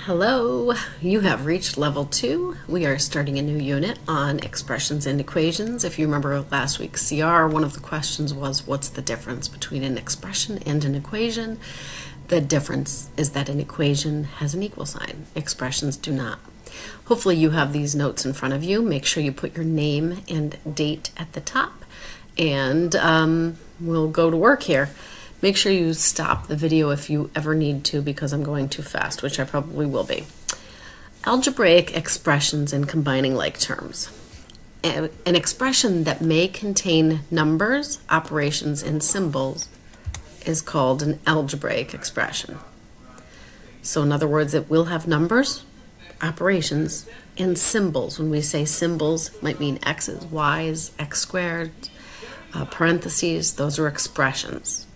Hello, you have reached level 2. We are starting a new unit on expressions and equations. If you remember last week's CR, one of the questions was, what's the difference between an expression and an equation? The difference is that an equation has an equal sign. Expressions do not. Hopefully you have these notes in front of you. Make sure you put your name and date at the top, and we'll go to work here. Make sure you stop the video if you ever need to, because I'm going too fast, which I probably will be. Algebraic expressions and combining like terms. An expression that may contain numbers, operations, and symbols is called an algebraic expression. So in other words, it will have numbers, operations, and symbols. When we say symbols, it might mean x's, y's, x squared, parentheses. Those are expressions.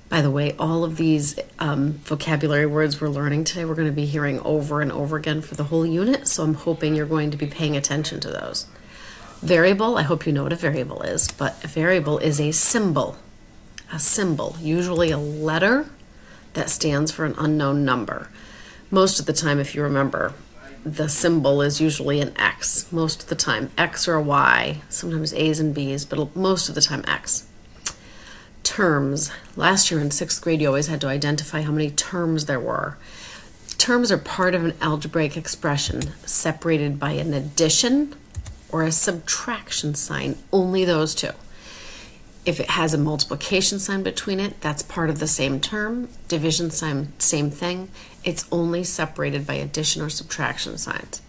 By the way, all of these vocabulary words we're learning today, we're going to be hearing over and over again for the whole unit, so I'm hoping you're going to be paying attention to those. Variable, I hope you know what a variable is, but a variable is a symbol, usually a letter that stands for an unknown number. Most of the time, if you remember, the symbol is usually an X. Most of the time, X or a Y, sometimes A's and B's, but most of the time X. Terms. Last year in 6th grade, you always had to identify how many terms there were. Terms are part of an algebraic expression separated by an addition or a subtraction sign, only those two. If it has a multiplication sign between it, that's part of the same term. Division sign, same thing. It's only separated by addition or subtraction signs.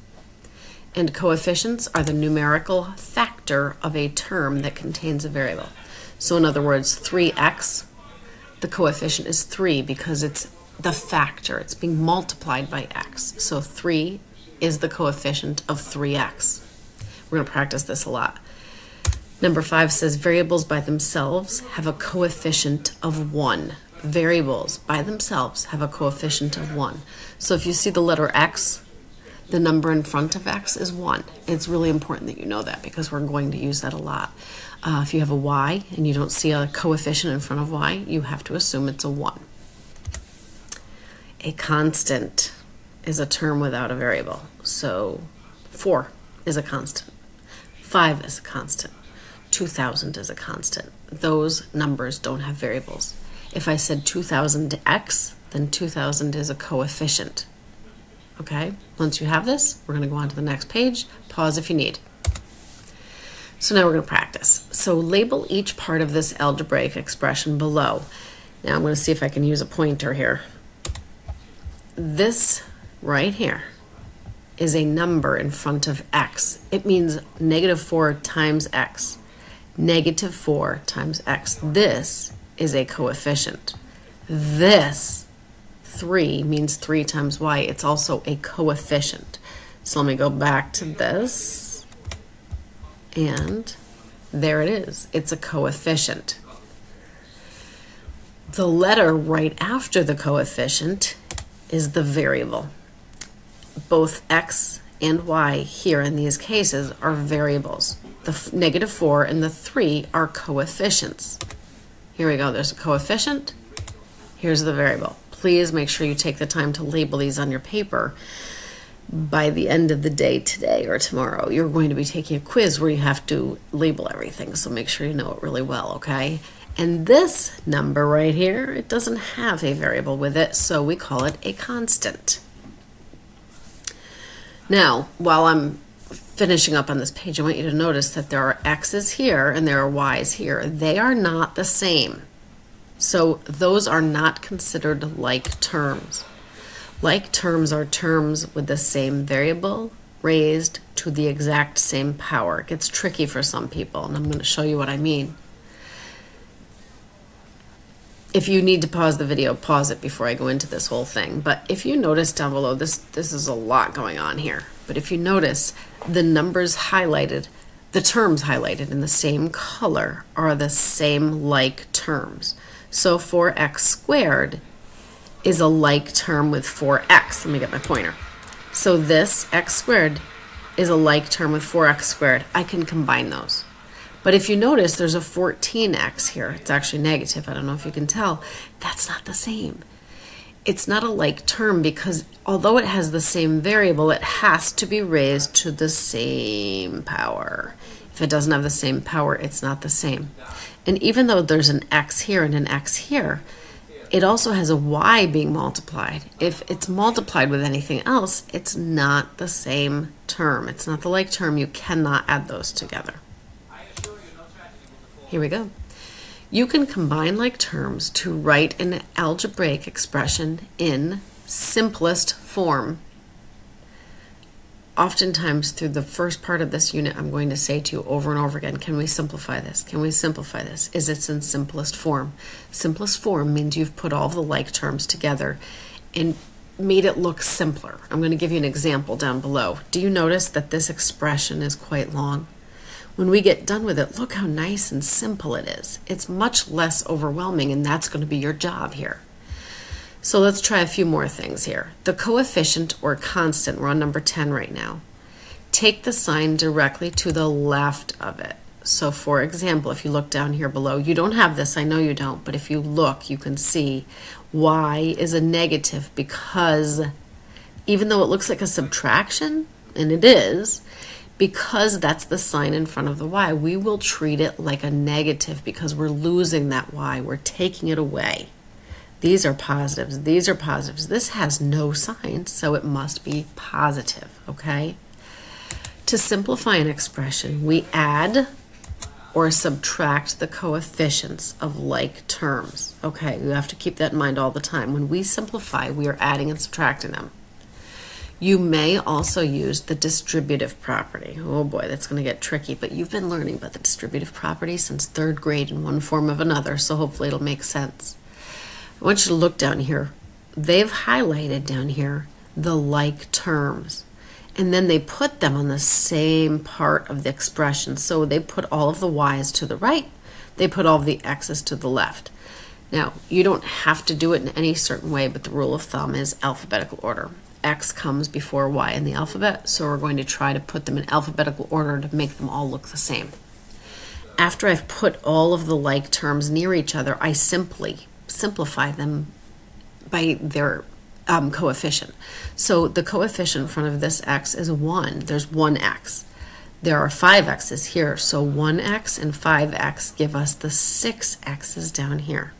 And coefficients are the numerical factor of a term that contains a variable. So in other words, 3x, the coefficient is 3 because it's the factor. It's being multiplied by x. So 3 is the coefficient of 3x. We're going to practice this a lot. Number 5 says variables by themselves have a coefficient of 1. Variables by themselves have a coefficient of 1. So if you see the letter x, the number in front of x is 1. It's really important that you know that because we're going to use that a lot. If you have a y and you don't see a coefficient in front of y, you have to assume it's a 1. A constant is a term without a variable. So 4 is a constant. 5 is a constant. 2,000 is a constant. Those numbers don't have variables. If I said 2,000x, then 2,000 is a coefficient. Okay, once you have this, we're going to go on to the next page. Pause if you need. So now we're going to practice. So label each part of this algebraic expression below. Now I'm going to see if I can use a pointer here. This right here is a number in front of x. It means -4 times x. -4 times x. This is a coefficient. This 3 means 3 times y. It's also a coefficient. So let me go back to this. And there it is. It's a coefficient. The letter right after the coefficient is the variable. Both x and y here in these cases are variables. The -4 and the 3 are coefficients. Here we go. There's a coefficient. Here's the variable. Please make sure you take the time to label these on your paper. By the end of the day today or tomorrow, you're going to be taking a quiz where you have to label everything, so make sure you know it really well, okay? And this number right here, it doesn't have a variable with it, so we call it a constant. Now, while I'm finishing up on this page, I want you to notice that there are x's here and there are y's here. They are not the same. So those are not considered like terms. Like terms are terms with the same variable raised to the exact same power. It gets tricky for some people, and I'm going to show you what I mean. If you need to pause the video, pause it before I go into this whole thing. But if you notice down below, this is a lot going on here. But if you notice, the numbers highlighted, the terms highlighted in the same color are the same like terms. So 4x squared is a like term with 4x. Let me get my pointer. So this x squared is a like term with 4x squared. I can combine those. But if you notice, there's a 14x here. It's actually negative. I don't know if you can tell. That's not the same. it's not a like term because although it has the same variable, it has to be raised to the same power. If it doesn't have the same power, it's not the same. And even though there's an x here and an x here, it also has a y being multiplied. If it's multiplied with anything else, it's not the same term. It's not the like term. You cannot add those together. Here we go. You can combine like terms to write an algebraic expression in simplest form. Oftentimes through the first part of this unit, I'm going to say to you over and over again, can we simplify this? Can we simplify this? Is it in simplest form? Simplest form means you've put all the like terms together and made it look simpler. I'm going to give you an example down below. Do you notice that this expression is quite long? When we get done with it, look how nice and simple it is. It's much less overwhelming, and that's going to be your job here. So let's try a few more things here. The coefficient or constant, we're on number 10 right now. Take the sign directly to the left of it. So for example, if you look down here below, you don't have this, I know you don't, but if you look, you can see y is a negative because even though it looks like a subtraction, and it is, because that's the sign in front of the y, we will treat it like a negative because we're losing that y, we're taking it away. These are positives, these are positives. This has no sign, so it must be positive, okay? To simplify an expression, we add or subtract the coefficients of like terms. Okay, you have to keep that in mind all the time. When we simplify, we are adding and subtracting them. You may also use the distributive property. Oh boy, that's going to get tricky, but you've been learning about the distributive property since 3rd grade in one form or another, so hopefully it'll make sense. I want you to look down here. They've highlighted down here the like terms, and then they put them on the same part of the expression. So they put all of the y's to the right, they put all of the x's to the left. Now, you don't have to do it in any certain way, but the rule of thumb is alphabetical order. X comes before y in the alphabet, so we're going to try to put them in alphabetical order to make them all look the same. After I've put all of the like terms near each other, I simply simplify them by their coefficient. So the coefficient in front of this x is 1. There's 1 x. There are 5 x's here, so 1x and 5x give us the 6 x's down here.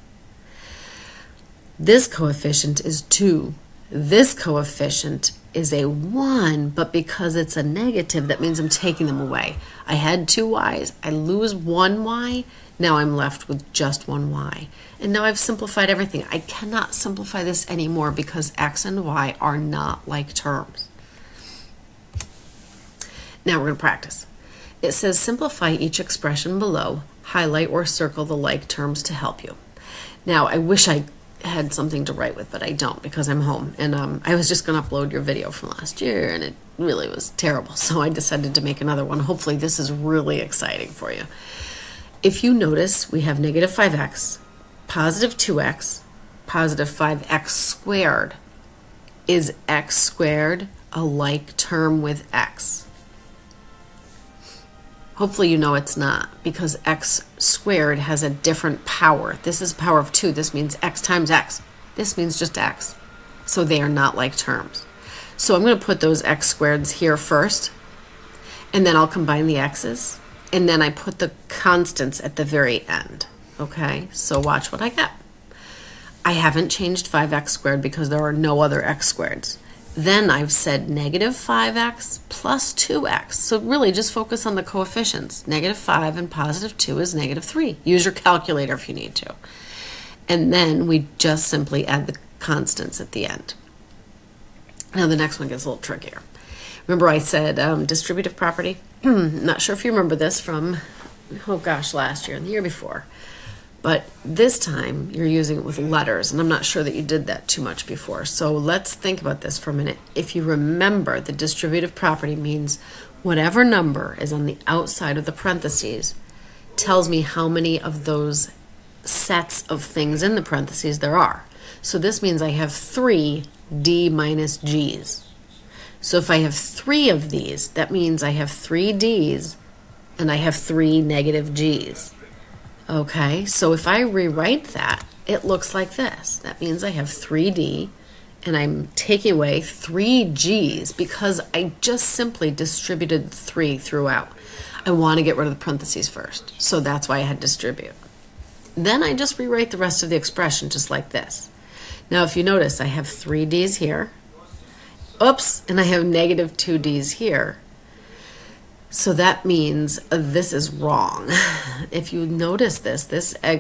This coefficient is 2. This coefficient is a 1, but because it's a negative, that means I'm taking them away. I had 2 y's, I lose 1 y, now I'm left with just 1 y. And now I've simplified everything. I cannot simplify this anymore because x and y are not like terms. Now we're going to practice. It says simplify each expression below, highlight or circle the like terms to help you. Now I wish I had something to write with, but I don't because I'm home. And I was just going to upload your video from last year, and it really was terrible. So I decided to make another one. Hopefully this is really exciting for you. If you notice, we have negative 5x, positive 2x, positive 5x squared. Is x squared a like term with x? Hopefully you know it's not, because x squared has a different power. This is power of 2. This means x times x. This means just x. So they are not like terms. So I'm going to put those x squareds here first, and then I'll combine the x's, and then I put the constants at the very end. Okay, so watch what I get. I haven't changed 5x squared because there are no other x squareds. Then I've said negative 5x plus 2x. So really just focus on the coefficients. Negative 5 and positive 2 is negative 3. Use your calculator if you need to. And then we just simply add the constants at the end. Now the next one gets a little trickier. Remember I said distributive property? Not sure if you remember this from, oh gosh, last year and the year before. But this time you're using it with letters, and I'm not sure that you did that too much before. So let's think about this for a minute. If you remember, the distributive property means whatever number is on the outside of the parentheses tells me how many of those sets of things in the parentheses there are. So this means I have 3 d minus g's. So if I have 3 of these, that means I have 3 d's and I have 3 negative g's. Okay, so if I rewrite that, it looks like this. That means I have 3D, and I'm taking away 3 G's because I just simply distributed 3 throughout. I want to get rid of the parentheses first, so that's why I had distribute. Then I just rewrite the rest of the expression just like this. Now if you notice, I have 3 D's here. Oops, and I have negative 2 D's here. So that means this is wrong. If you notice this I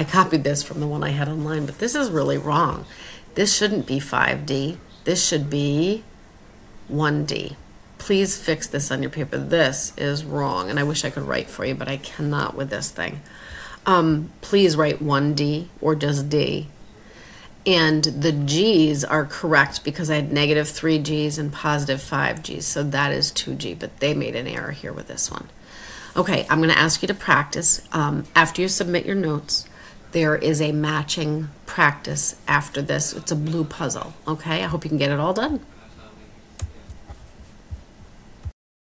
copied this from the one I had online, but this is really wrong. This shouldn't be 5D. This should be 1D. Please fix this on your paper. This is wrong, and I wish I could write for you, but I cannot with this thing. Please write 1D or just D. And the G's are correct because I had negative 3 G's and positive 5 G's, so that is 2G, but they made an error here with this one. Okay, I'm going to ask you to practice. After you submit your notes, there is a matching practice after this. It's a blue puzzle, okay? I hope you can get it all done.